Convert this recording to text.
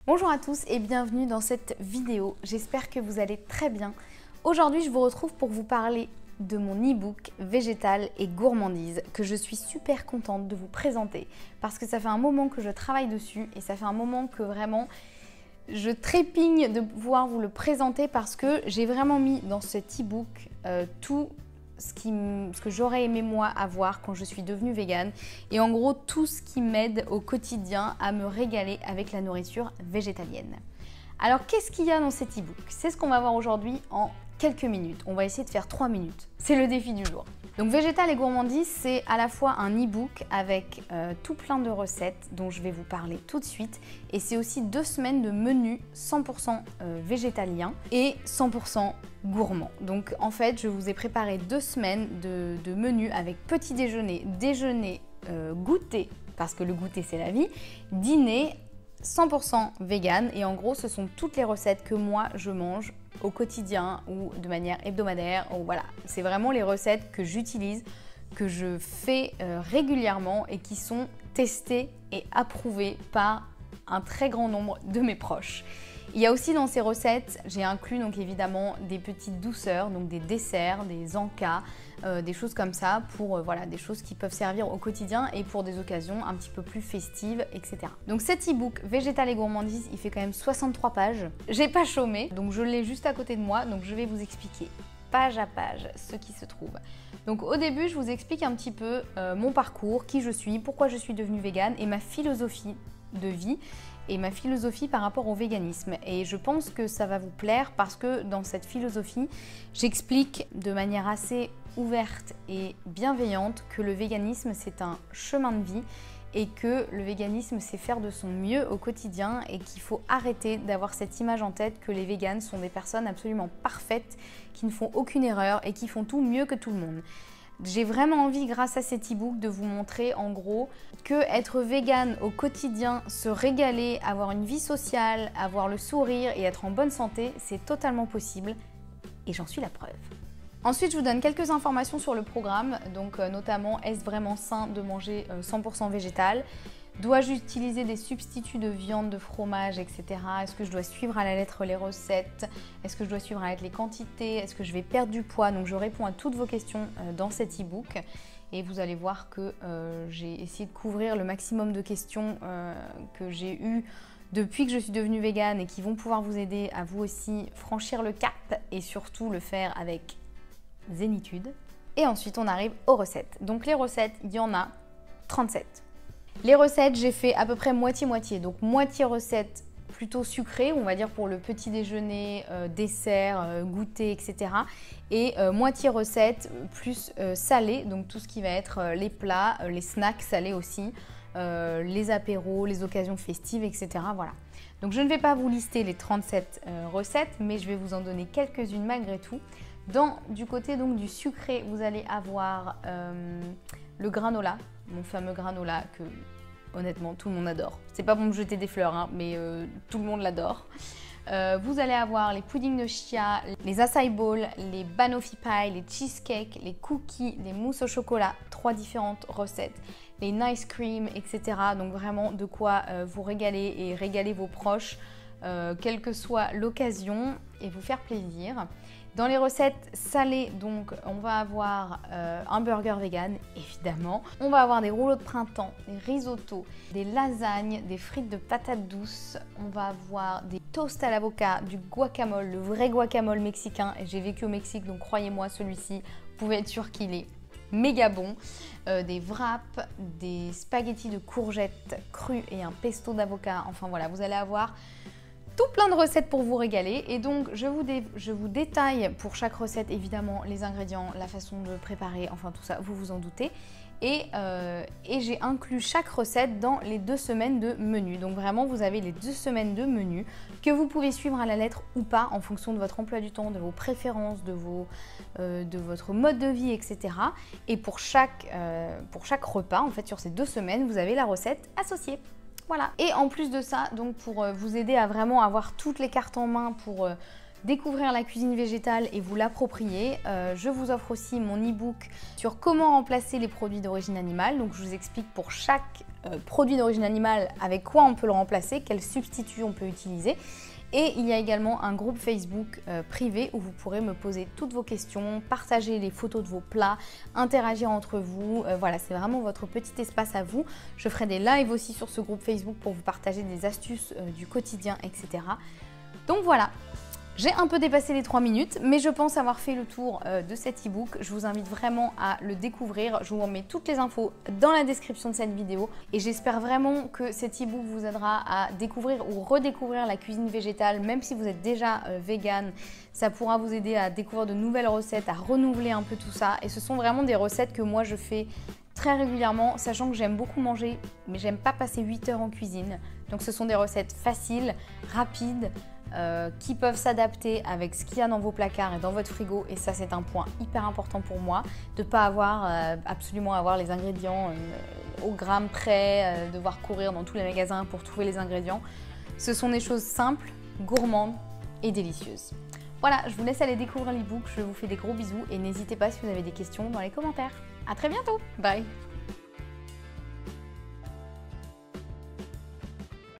Bonjour à tous et bienvenue dans cette vidéo, j'espère que vous allez très bien. Aujourd'hui je vous retrouve pour vous parler de mon e-book Végétal et gourmandise que je suis super contente de vous présenter parce que ça fait un moment que je travaille dessus et ça fait un moment que vraiment je trépigne de pouvoir vous le présenter parce que j'ai vraiment mis dans cet e-book tout ce que j'aurais aimé moi avoir quand je suis devenue végane et en gros tout ce qui m'aide au quotidien à me régaler avec la nourriture végétalienne. Alors qu'est-ce qu'il y a dans cet e-book? C'est ce qu'on va voir aujourd'hui en quelques minutes. On va essayer de faire 3 minutes. C'est le défi du jour. Donc Végétal et gourmandise, c'est à la fois un e-book avec tout plein de recettes dont je vais vous parler tout de suite. Et c'est aussi 2 semaines de menus 100% végétaliens et 100% gourmands. Donc en fait, je vous ai préparé 2 semaines de menus avec petit déjeuner, déjeuner, goûter, parce que le goûter c'est la vie, dîner 100% vegan. Et en gros, ce sont toutes les recettes que moi je mange au quotidien ou de manière hebdomadaire. Ou voilà, c'est vraiment les recettes que j'utilise, que je fais régulièrement et qui sont testées et approuvées par un très grand nombre de mes proches. Il y a aussi dans ces recettes, j'ai inclus donc évidemment des petites douceurs, donc des desserts, des encas, des choses comme ça pour voilà, des choses qui peuvent servir au quotidien et pour des occasions un petit peu plus festives, etc. Donc cet e-book Végétal et gourmandise, il fait quand même 63 pages. J'ai pas chômé, donc je l'ai juste à côté de moi, donc je vais vous expliquer page à page ce qui se trouve. Donc au début, je vous explique un petit peu mon parcours, qui je suis, pourquoi je suis devenue végane et ma philosophie de vie et ma philosophie par rapport au véganisme. Et je pense que ça va vous plaire parce que dans cette philosophie, j'explique de manière assez ouverte et bienveillante que le véganisme c'est un chemin de vie et que le véganisme c'est faire de son mieux au quotidien et qu'il faut arrêter d'avoir cette image en tête que les véganes sont des personnes absolument parfaites, qui ne font aucune erreur et qui font tout mieux que tout le monde. J'ai vraiment envie, grâce à cet e-book, de vous montrer en gros que être végane au quotidien, se régaler, avoir une vie sociale, avoir le sourire et être en bonne santé, c'est totalement possible et j'en suis la preuve. Ensuite, je vous donne quelques informations sur le programme, donc notamment est-ce vraiment sain de manger 100% végétal? Dois-je utiliser des substituts de viande, de fromage, etc. Est-ce que je dois suivre à la lettre les recettes? Est-ce que je dois suivre à la lettre les quantités? Est-ce que je vais perdre du poids? Donc je réponds à toutes vos questions dans cet e-book. Et vous allez voir que j'ai essayé de couvrir le maximum de questions que j'ai eues depuis que je suis devenue végane et qui vont pouvoir vous aider à vous aussi franchir le cap et surtout le faire avec zénitude. Et ensuite, on arrive aux recettes. Donc les recettes, il y en a 37. Les recettes, j'ai fait à peu près moitié-moitié. Donc moitié recettes plutôt sucrées, on va dire pour le petit déjeuner, dessert, goûter, etc. Et moitié recettes plus salées, donc tout ce qui va être les plats, les snacks salés aussi, les apéros, les occasions festives, etc. Voilà. Donc je ne vais pas vous lister les 37 recettes, mais je vais vous en donner quelques-unes malgré tout. Du côté donc du sucré, vous allez avoir le granola, mon fameux granola que honnêtement tout le monde adore. C'est pas pour me jeter des fleurs, hein, mais tout le monde l'adore. Vous allez avoir les puddings de chia, les acai bowls, les banoffee pie, les cheesecakes, les cookies, les mousses au chocolat, 3 différentes recettes, les nice cream, etc. Donc vraiment de quoi vous régaler et régaler vos proches, quelle que soit l'occasion et vous faire plaisir. Dans les recettes salées, donc, on va avoir un burger vegan, évidemment. On va avoir des rouleaux de printemps, des risottos, des lasagnes, des frites de patates douces. On va avoir des toasts à l'avocat, du guacamole, le vrai guacamole mexicain. J'ai vécu au Mexique, donc croyez-moi, celui-ci, vous pouvez être sûr qu'il est méga bon. Des wraps, des spaghettis de courgettes crues et un pesto d'avocat. Enfin voilà, vous allez avoir tout plein de recettes pour vous régaler et donc je vous détaille pour chaque recette évidemment les ingrédients, la façon de préparer, enfin tout ça, vous vous en doutez. Et j'ai inclus chaque recette dans les 2 semaines de menu. Donc vraiment vous avez les 2 semaines de menu que vous pouvez suivre à la lettre ou pas en fonction de votre emploi du temps, de vos préférences, de votre mode de vie, etc. Et pour chaque repas en fait sur ces 2 semaines vous avez la recette associée. Voilà. Et en plus de ça, donc pour vous aider à vraiment avoir toutes les cartes en main pour découvrir la cuisine végétale et vous l'approprier, je vous offre aussi mon e-book sur comment remplacer les produits d'origine animale. Donc je vous explique pour chaque produit d'origine animale, avec quoi on peut le remplacer, quels substituts on peut utiliser. Et il y a également un groupe Facebook privé où vous pourrez me poser toutes vos questions, partager les photos de vos plats, interagir entre vous. Voilà, c'est vraiment votre petit espace à vous. Je ferai des lives aussi sur ce groupe Facebook pour vous partager des astuces du quotidien, etc. Donc voilà. J'ai un peu dépassé les 3 minutes, mais je pense avoir fait le tour de cet e-book. Je vous invite vraiment à le découvrir. Je vous remets toutes les infos dans la description de cette vidéo. Et j'espère vraiment que cet e-book vous aidera à découvrir ou redécouvrir la cuisine végétale, même si vous êtes déjà vegan. Ça pourra vous aider à découvrir de nouvelles recettes, à renouveler un peu tout ça. Et ce sont vraiment des recettes que moi je fais très régulièrement, sachant que j'aime beaucoup manger, mais j'aime pas passer 8 heures en cuisine. Donc ce sont des recettes faciles, rapides, qui peuvent s'adapter avec ce qu'il y a dans vos placards et dans votre frigo, et ça c'est un point hyper important pour moi, de ne pas absolument avoir les ingrédients au gramme près, devoir courir dans tous les magasins pour trouver les ingrédients. Ce sont des choses simples, gourmandes et délicieuses. Voilà, je vous laisse aller découvrir l'e-book, je vous fais des gros bisous et n'hésitez pas si vous avez des questions dans les commentaires. À très bientôt, bye.